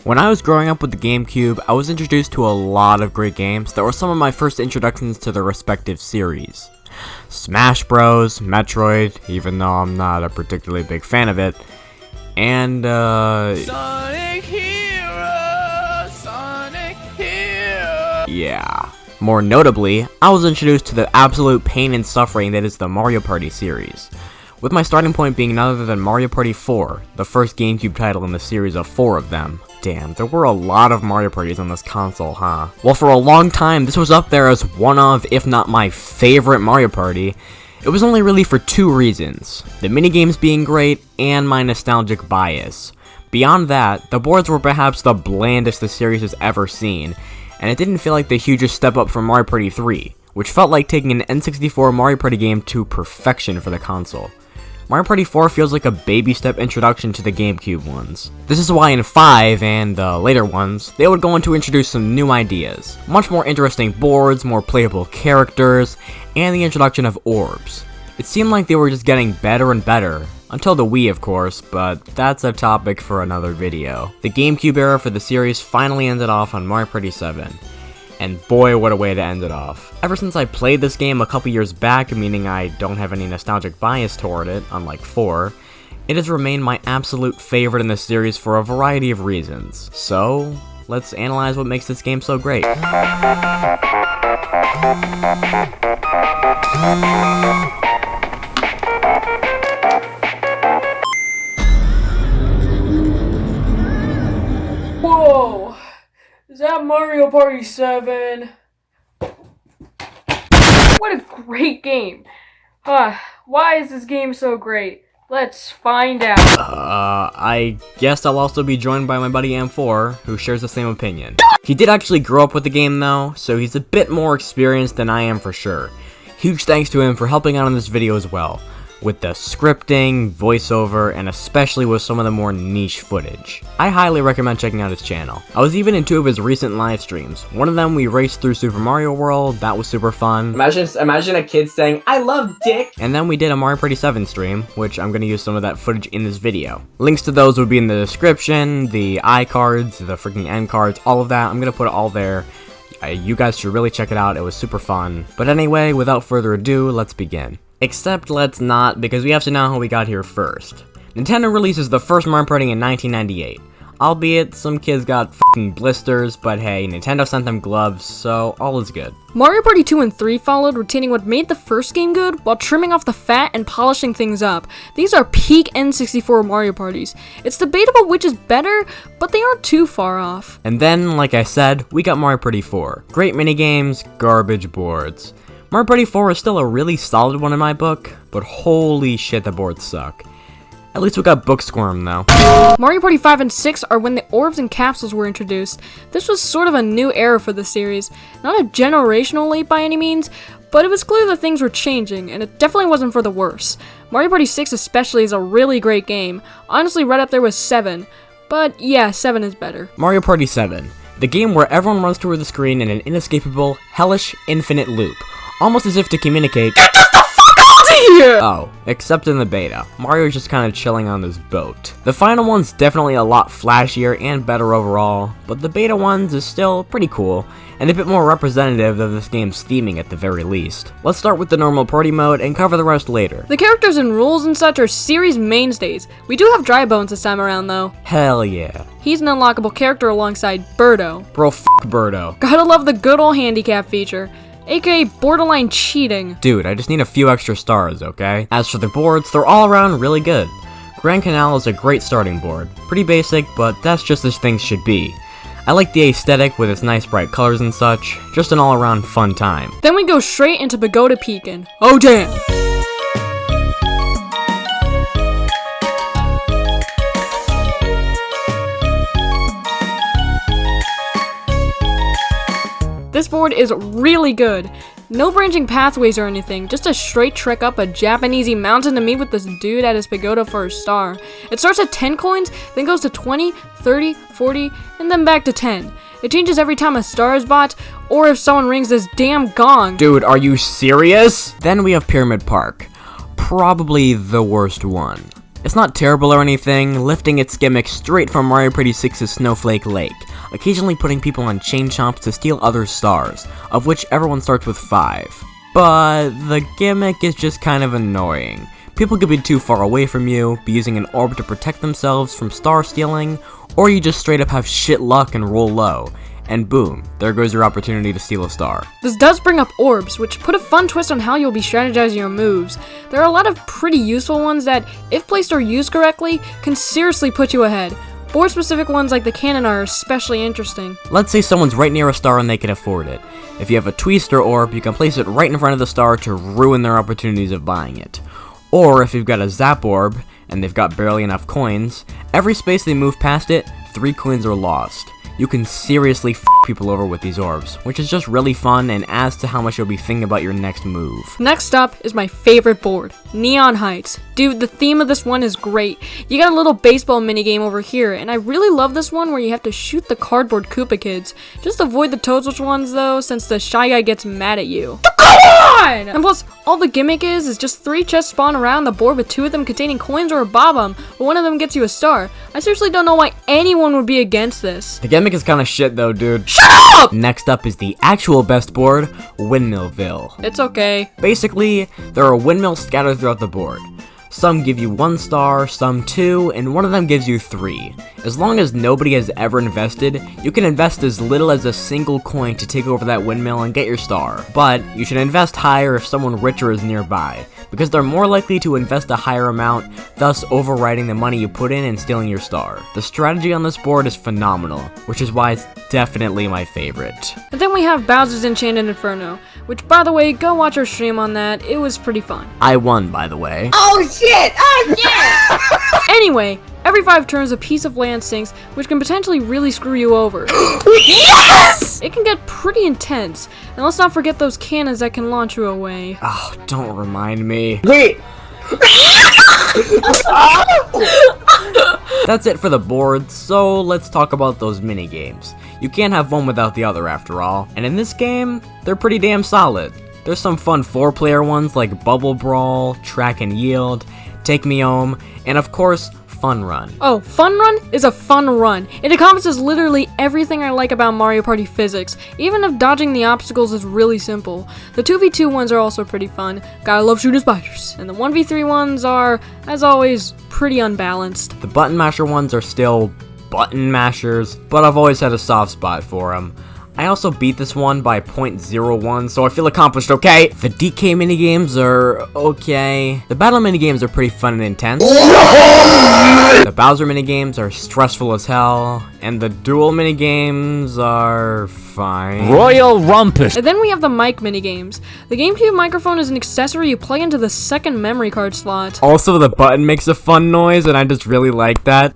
When I was growing up with the GameCube, I was introduced to a lot of great games that were some of my first introductions to their respective series. Smash Bros, Metroid, even though I'm not a particularly big fan of it, and Sonic Hero! Sonic Hero! yeah. More notably, I was introduced to the absolute pain and suffering that is the Mario Party series, with my starting point being none other than Mario Party 4, the first GameCube title in the series of 4 of them. Damn, there were a lot of Mario Parties on this console, huh? Well, for a long time, this was up there as one of, if not my favorite Mario Party. It was only really for two reasons, the minigames being great, and my nostalgic bias. Beyond that, the boards were perhaps the blandest the series has ever seen, and it didn't feel like the hugest step up from Mario Party 3, which felt like taking an N64 Mario Party game to perfection for the console. Mario Party 4 feels like a baby step introduction to the GameCube ones. This is why in 5 and the later ones, they would go on to introduce some new ideas, much more interesting boards, more playable characters, and the introduction of Orbs. It seemed like they were just getting better and better, until the Wii of course, but that's a topic for another video. The GameCube era for the series finally ended off on Mario Party 7. And boy, what a way to end it off. Ever since I played this game a couple years back, meaning I don't have any nostalgic bias toward it, unlike 4, it has remained my absolute favorite in the series for a variety of reasons. So, let's analyze what makes this game so great. Whoa! Is that Mario Party 7? What a great game! Why is this game so great? Let's find out. I guess I'll also be joined by my buddy M4, who shares the same opinion. He did actually grow up with the game though, so he's a bit more experienced than I am for sure. Huge thanks to him for helping out on this video as well, with the scripting, voiceover, and especially with some of the more niche footage. I highly recommend checking out his channel. I was even in 2 of his recent live streams. One of them we raced through Super Mario World, that was super fun. Imagine a kid saying, "I love dick!" And then we did a Mario Party 7 stream, which I'm gonna use some of that footage in this video. Links to those would be in the description, the iCards, the freaking end cards, all of that. I'm gonna put it all there. You guys should really check it out, it was super fun. But anyway, without further ado, let's begin. Except let's not, because we have to know how we got here first. Nintendo releases the first Mario Party in 1998. Albeit, some kids got f***ing blisters, but hey, Nintendo sent them gloves, so all is good. Mario Party 2 and 3 followed, retaining what made the first game good, while trimming off the fat and polishing things up. These are peak N64 Mario Parties. It's debatable which is better, but they aren't too far off. And then, like I said, we got Mario Party 4. Great minigames, garbage boards. Mario Party 4 is still a really solid one in my book, but holy shit the boards suck. At least we got Book Squirm though. Mario Party 5 and 6 are when the Orbs and Capsules were introduced. This was sort of a new era for the series. Not a generational leap by any means, but it was clear that things were changing, and it definitely wasn't for the worse. Mario Party 6 especially is a really great game. Honestly, right up there with 7. But yeah, 7 is better. Mario Party 7. The game where everyone runs toward the screen in an inescapable, hellish, infinite loop. Almost as if to communicate, "Get the fuck out of here!" Oh, except in the beta. Mario's just kind of chilling on this boat. The final one's definitely a lot flashier and better overall, but the beta ones is still pretty cool, and a bit more representative of this game's theming at the very least. Let's start with the normal party mode and cover the rest later. The characters and rules and such are series mainstays. We do have Dry Bones this time around though. Hell yeah. He's an unlockable character alongside Birdo. Bro, f*** Birdo. Gotta love the good old handicap feature, aka borderline cheating. Dude, I just need a few extra stars, okay? As for the boards, they're all around really good. Grand Canal is a great starting board. Pretty basic, but that's just as things should be. I like the aesthetic with its nice bright colors and such. Just an all-around fun time. Then we go straight into Pagoda Pekin. Oh damn! This board is really good. No branching pathways or anything, just a straight trek up a Japanesey mountain to meet with this dude at his pagoda for a star. It starts at 10 coins, then goes to 20, 30, 40, and then back to 10. It changes every time a star is bought, or if someone rings this damn gong. Dude, are you serious? Then we have Pyramid Park. Probably the worst one. It's not terrible or anything, lifting its gimmick straight from Mario Party 6's Snowflake Lake, occasionally putting people on chain chomps to steal other stars, of which everyone starts with 5. But the gimmick is just kind of annoying. People could be too far away from you, be using an orb to protect themselves from star stealing, or you just straight up have shit luck and roll low, and boom, there goes your opportunity to steal a star. This does bring up orbs, which put a fun twist on how you'll be strategizing your moves. There are a lot of pretty useful ones that, if placed or used correctly, can seriously put you ahead. Board-specific ones like the cannon are especially interesting. Let's say someone's right near a star and they can afford it. If you have a twister orb, you can place it right in front of the star to ruin their opportunities of buying it. Or if you've got a zap orb, and they've got barely enough coins, every space they move past it, 3 coins are lost. You can seriously f people over with these orbs, which is just really fun and adds to how much you'll be thinking about your next move. Next up is my favorite board, Neon Heights. Dude, the theme of this one is great. You got a little baseball minigame over here, and I really love this one where you have to shoot the cardboard Koopa kids. Just avoid the Toadstool ones though, since the Shy Guy gets mad at you. And plus, all the gimmick is just 3 chests spawn around the board with 2 of them containing coins or a bob-omb, but one of them gets you a star. I seriously don't know why anyone would be against this. The gimmick is kinda shit though, dude. Shut up! Next up is the actual best board, Windmillville. It's okay. Basically, there are windmills scattered throughout the board. Some give you 1 star, some 2, and one of them gives you 3. As long as nobody has ever invested, you can invest as little as a single coin to take over that windmill and get your star. But you should invest higher if someone richer is nearby, because they're more likely to invest a higher amount, thus overriding the money you put in and stealing your star. The strategy on this board is phenomenal, which is why it's definitely my favorite. And then we have Bowser's Enchanted Inferno, which, by the way, go watch our stream on that. It was pretty fun. I won, by the way. Oh shit! Oh yeah! Anyway, every 5 turns a piece of land sinks, which can potentially really screw you over. Yes! It can get pretty intense, and let's not forget those cannons that can launch you away. Oh, don't remind me. Wait. That's it for the board, so let's talk about those mini-games. You can't have one without the other after all, and in this game, they're pretty damn solid. There's some fun 4-player ones like Bubble Brawl, Track and Yield, Take Me Home, and of course, Fun Run. Oh, Fun Run is a fun run. It encompasses literally everything I like about Mario Party physics, even if dodging the obstacles is really simple. The 2v2 ones are also pretty fun, gotta love shooting spiders, and the 1v3 ones are, as always, pretty unbalanced. The button masher ones are still button mashers, but I've always had a soft spot for them. I also beat this one by 0.01, so I feel accomplished, okay? The DK minigames are okay. The battle minigames are pretty fun and intense. The Bowser minigames are stressful as hell. And the duel minigames are fine. Royal Rumpus. And then we have the mic minigames. The GameCube microphone is an accessory you plug into the second memory card slot. Also, the button makes a fun noise, and I just really like that.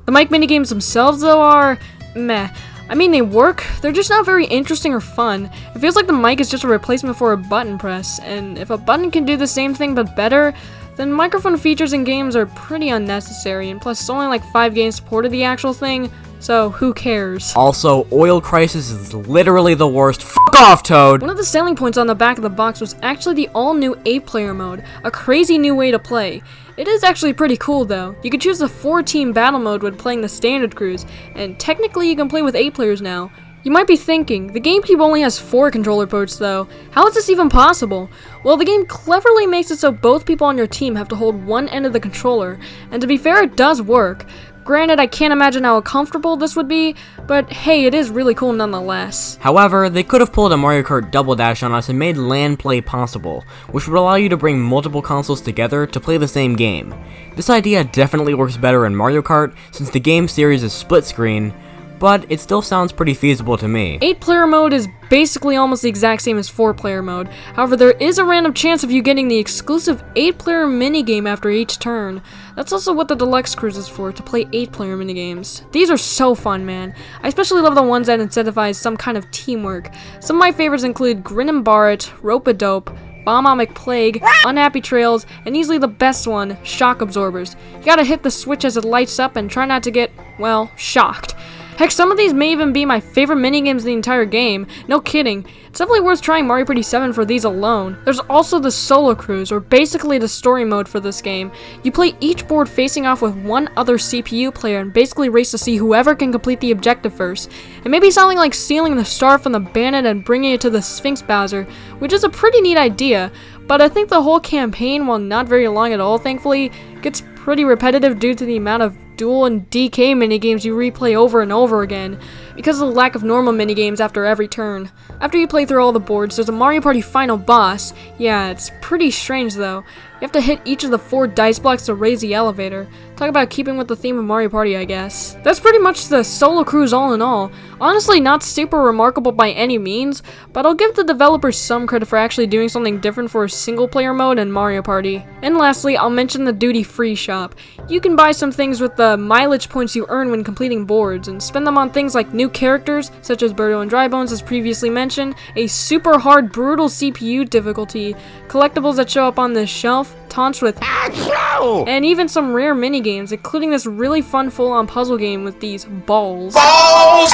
The mic minigames themselves, though, are meh. I mean, they work, they're just not very interesting or fun. It feels like the mic is just a replacement for a button press, and if a button can do the same thing but better, then microphone features in games are pretty unnecessary, and plus it's only like 5 games supported the actual thing, so who cares? Also, Oil Crisis is literally the worst. F*** off, Toad! One of the selling points on the back of the box was actually the all-new 8-player mode, a crazy new way to play. It is actually pretty cool though. You can choose the 4-team battle mode when playing the standard cruise, and technically you can play with 8 players now. You might be thinking, the GameCube only has 4 controller ports though. How is this even possible? Well, the game cleverly makes it so both people on your team have to hold one end of the controller, and to be fair, it does work. Granted, I can't imagine how comfortable this would be, but hey, it is really cool nonetheless. However, they could have pulled a Mario Kart Double Dash on us and made LAN play possible, which would allow you to bring multiple consoles together to play the same game. This idea definitely works better in Mario Kart, since the game series is split screen, but it still sounds pretty feasible to me. 8-player mode is basically almost the exact same as 4-player mode. However, there is a random chance of you getting the exclusive 8-player minigame after each turn. That's also what the Deluxe Cruise is for, to play 8-player minigames. These are so fun, man. I especially love the ones that incentivize some kind of teamwork. Some of my favorites include Grin and Barrett, Rope-a-Dope, Bomb-omic Plague, Unhappy Trails, and easily the best one, Shock Absorbers. You gotta hit the switch as it lights up and try not to get, well, shocked. Heck, some of these may even be my favorite minigames in the entire game. No kidding. It's definitely worth trying Mario Party 7 for these alone. There's also the solo cruise, or basically the story mode for this game. You play each board facing off with one other CPU player and basically race to see whoever can complete the objective first. It may be something like stealing the star from the bandit and bringing it to the Sphinx Bowser, which is a pretty neat idea, but I think the whole campaign, while not very long at all thankfully, gets pretty repetitive due to the amount of duel and DK minigames you replay over and over again, because of the lack of normal minigames after every turn. After you play through all the boards, there's a Mario Party final boss. Yeah, it's pretty strange though. You have to hit each of the 4 dice blocks to raise the elevator. Talk about keeping with the theme of Mario Party, I guess. That's pretty much the solo cruise all in all. Honestly, not super remarkable by any means, but I'll give the developers some credit for actually doing something different for a single player mode in Mario Party. And lastly, I'll mention the duty-free shop. You can buy some things with the mileage points you earn when completing boards, and spend them on things like new characters, such as Birdo and Drybones as previously mentioned, a super hard brutal CPU difficulty, collectibles that show up on this shelf, taunts with and even some rare minigames, including this really fun full-on puzzle game with these balls.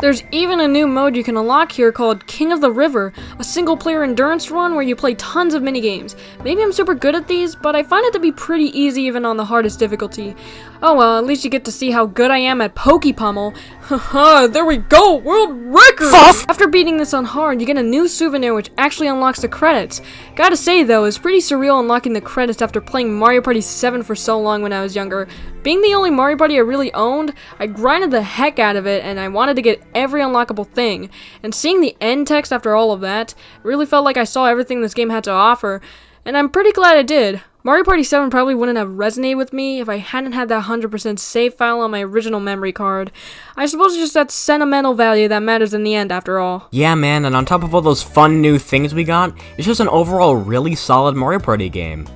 There's even a new mode you can unlock here called King of the River, a single-player endurance run where you play tons of minigames. Maybe I'm super good at these, but I find it to be pretty easy even on the hardest difficulty. Oh well, at least you get to see how good I am at Pokepummel. Haha, there we go, world record! After beating this on hard, you get a new souvenir which actually unlocks the credits. Gotta say though, it's pretty surreal unlocking the credits after playing Mario Party 7 for so long when I was younger. Being the only Mario Party I really owned, I grinded the heck out of it and I wanted to get every unlockable thing. And seeing the end text after all of that, it really felt like I saw everything this game had to offer. And I'm pretty glad I did. Mario Party 7 probably wouldn't have resonated with me if I hadn't had that 100% save file on my original memory card. I suppose it's just that sentimental value that matters in the end after all. Yeah man, and on top of all those fun new things we got, it's just an overall really solid Mario Party game.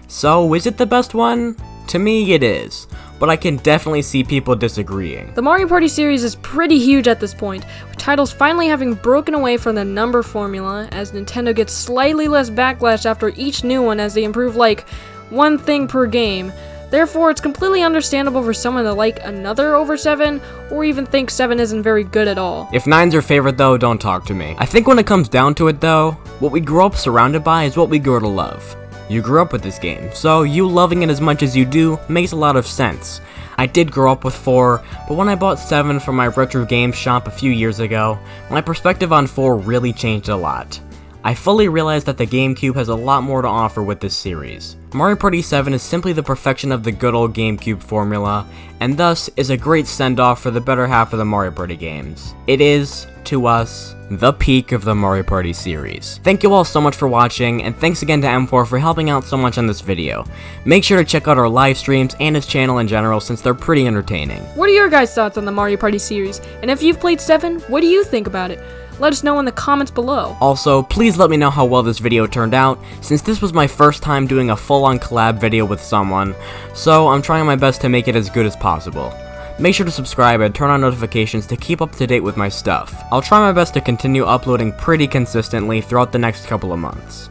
So, is it the best one? To me, it is, but I can definitely see people disagreeing. The Mario Party series is pretty huge at this point, with titles finally having broken away from the number formula, as Nintendo gets slightly less backlash after each new one as they improve like one thing per game. Therefore, it's completely understandable for someone to like another over 7, or even think 7 isn't very good at all. If 9's your favorite though, don't talk to me. I think when it comes down to it though, what we grow up surrounded by is what we grow to love. You grew up with this game, so you loving it as much as you do makes a lot of sense. I did grow up with 4, but when I bought 7 from my retro game shop a few years ago, my perspective on 4 really changed a lot. I fully realized that the GameCube has a lot more to offer with this series. Mario Party 7 is simply the perfection of the good old GameCube formula, and thus is a great send-off for the better half of the Mario Party games. It is, to us, the peak of the Mario Party series. Thank you all so much for watching, and thanks again to M4 for helping out so much on this video. Make sure to check out our live streams and his channel in general since they're pretty entertaining. What are your guys' thoughts on the Mario Party series? And if you've played 7, what do you think about it? Let us know in the comments below. Also, please let me know how well this video turned out, since this was my first time doing a full-on collab video with someone, so I'm trying my best to make it as good as possible. Make sure to subscribe and turn on notifications to keep up to date with my stuff. I'll try my best to continue uploading pretty consistently throughout the next couple of months.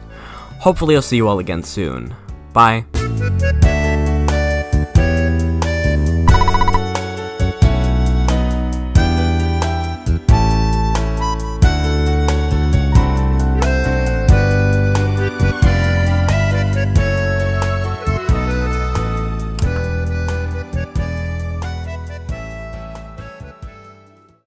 Hopefully I'll see you all again soon. Bye.